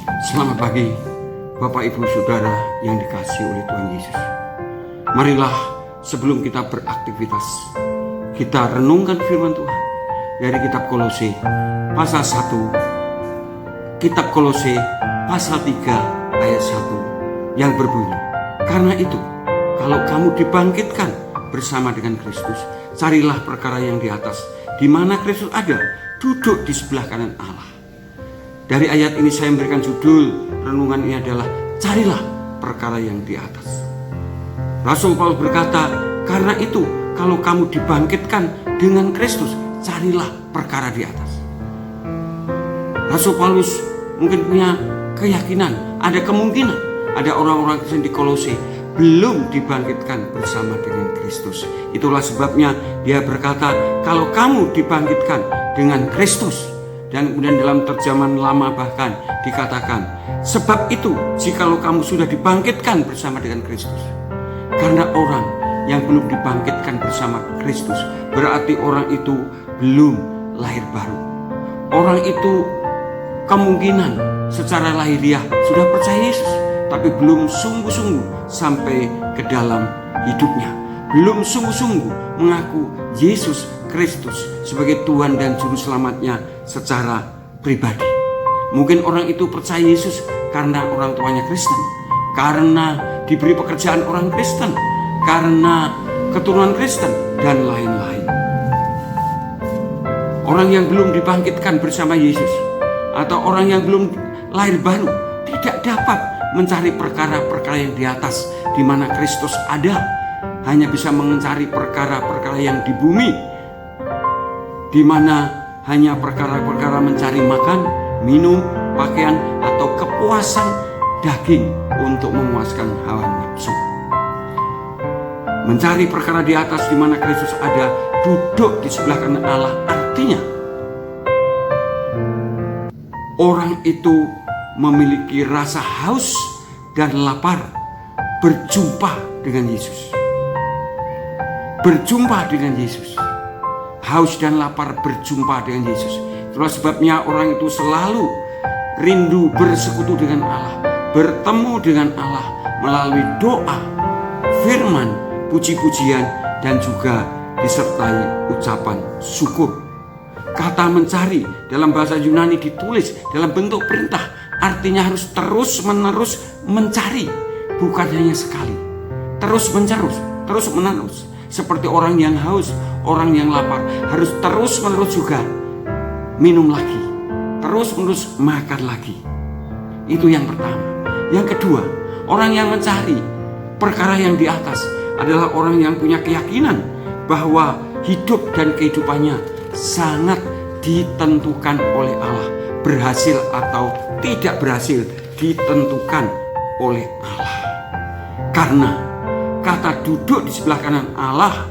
Selamat pagi Bapak Ibu Saudara yang dikasihi oleh Tuhan Yesus. Marilah sebelum kita beraktivitas, kita renungkan firman Tuhan dari kitab Kolose pasal 1, kitab Kolose pasal 3 ayat 1 yang berbunyi, "Karena itu, kalau kamu dibangkitkan bersama dengan Kristus, carilah perkara yang di atas, di mana Kristus ada, duduk di sebelah kanan Allah." Dari ayat ini saya memberikan judul renungan ini adalah carilah perkara yang di atas. Rasul Paulus berkata, karena itu kalau kamu dibangkitkan dengan Kristus, carilah perkara di atas. Rasul Paulus mungkin punya keyakinan, ada kemungkinan ada orang-orang Kristen di Kolose belum dibangkitkan bersama dengan Kristus. Itulah sebabnya dia berkata, kalau kamu dibangkitkan dengan Kristus. Dan kemudian dalam terjemahan lama bahkan dikatakan, sebab itu jikalau kamu sudah dibangkitkan bersama dengan Kristus. Karena orang yang belum dibangkitkan bersama Kristus berarti orang itu belum lahir baru. Orang itu kemungkinan secara lahiriah sudah percaya Yesus, tapi belum sungguh-sungguh sampai ke dalam hidupnya, belum sungguh-sungguh mengaku Yesus Kristus sebagai Tuhan dan Juru Selamatnya secara pribadi. Mungkin orang itu percaya Yesus karena orang tuanya Kristen, karena diberi pekerjaan orang Kristen, karena keturunan Kristen, dan lain-lain. Orang yang belum dibangkitkan bersama Yesus atau orang yang belum lahir baru tidak dapat mencari perkara-perkara yang di atas di mana Kristus ada, hanya bisa mencari perkara-perkara yang di bumi, di mana hanya perkara-perkara mencari makan, minum, pakaian, atau kepuasan daging untuk memuaskan hawa nafsu. Mencari perkara di atas di mana Kristus ada, duduk di sebelah kanan Allah, artinya orang itu memiliki rasa haus dan lapar berjumpa dengan Yesus. Berjumpa dengan Yesus. Haus dan lapar berjumpa dengan Yesus. Itulah sebabnya orang itu selalu rindu bersekutu dengan Allah, bertemu dengan Allah melalui doa, firman, puji-pujian, dan juga disertai ucapan syukur. Kata mencari dalam bahasa Yunani ditulis dalam bentuk perintah, artinya harus terus-menerus mencari, bukan hanya sekali. Terus-menerus. Seperti orang yang haus, orang yang lapar harus terus-menerus juga minum lagi, terus-menerus makan lagi. Itu yang pertama. Yang kedua, orang yang mencari perkara yang di atas adalah orang yang punya keyakinan bahwa hidup dan kehidupannya sangat ditentukan oleh Allah. Berhasil atau tidak berhasil ditentukan oleh Allah. Karena kata duduk di sebelah kanan Allah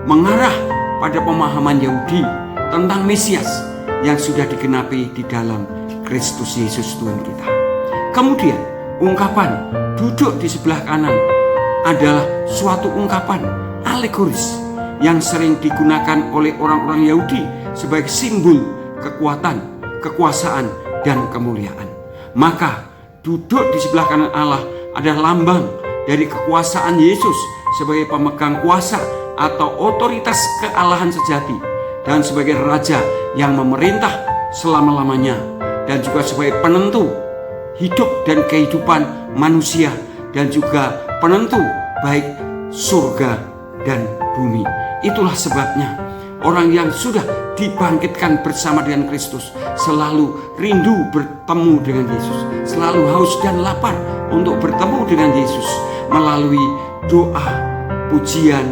mengarah pada pemahaman Yahudi tentang Mesias yang sudah digenapi di dalam Kristus Yesus Tuhan kita. Kemudian ungkapan duduk di sebelah kanan adalah suatu ungkapan alegoris yang sering digunakan oleh orang-orang Yahudi sebagai simbol kekuatan, kekuasaan, dan kemuliaan. Maka duduk di sebelah kanan Allah adalah lambang dari kekuasaan Yesus sebagai pemegang kuasa atau otoritas kealahan sejati, dan sebagai raja yang memerintah selama-lamanya, dan juga sebagai penentu hidup dan kehidupan manusia, dan juga penentu baik surga dan bumi. Itulah sebabnya orang yang sudah dibangkitkan bersama dengan Kristus selalu rindu bertemu dengan Yesus, selalu haus dan lapar untuk bertemu dengan Yesus melalui doa, pujian,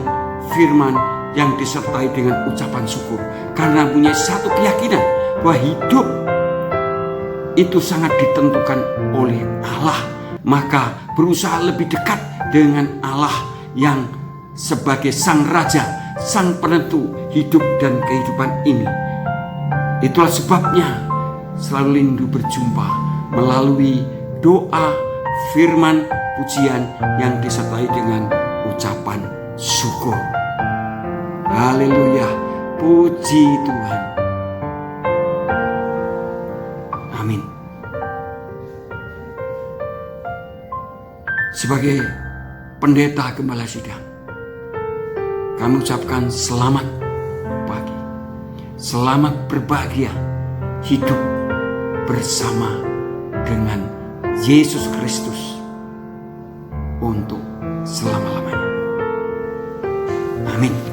firman yang disertai dengan ucapan syukur. Karena punya satu keyakinan bahwa hidup itu sangat ditentukan oleh Allah, maka berusaha lebih dekat dengan Allah yang sebagai sang raja, sang penentu hidup dan kehidupan ini. Itulah sebabnya selalu rindu berjumpa melalui doa, firman, pujian yang disertai dengan ucapan syukur. Haleluya, puji Tuhan. Amin. sebagai pendeta gembala sidang, kami ucapkan selamat pagi. Selamat berbahagia hidup bersama dengan Yesus Kristus untuk selama-lamanya. Amin.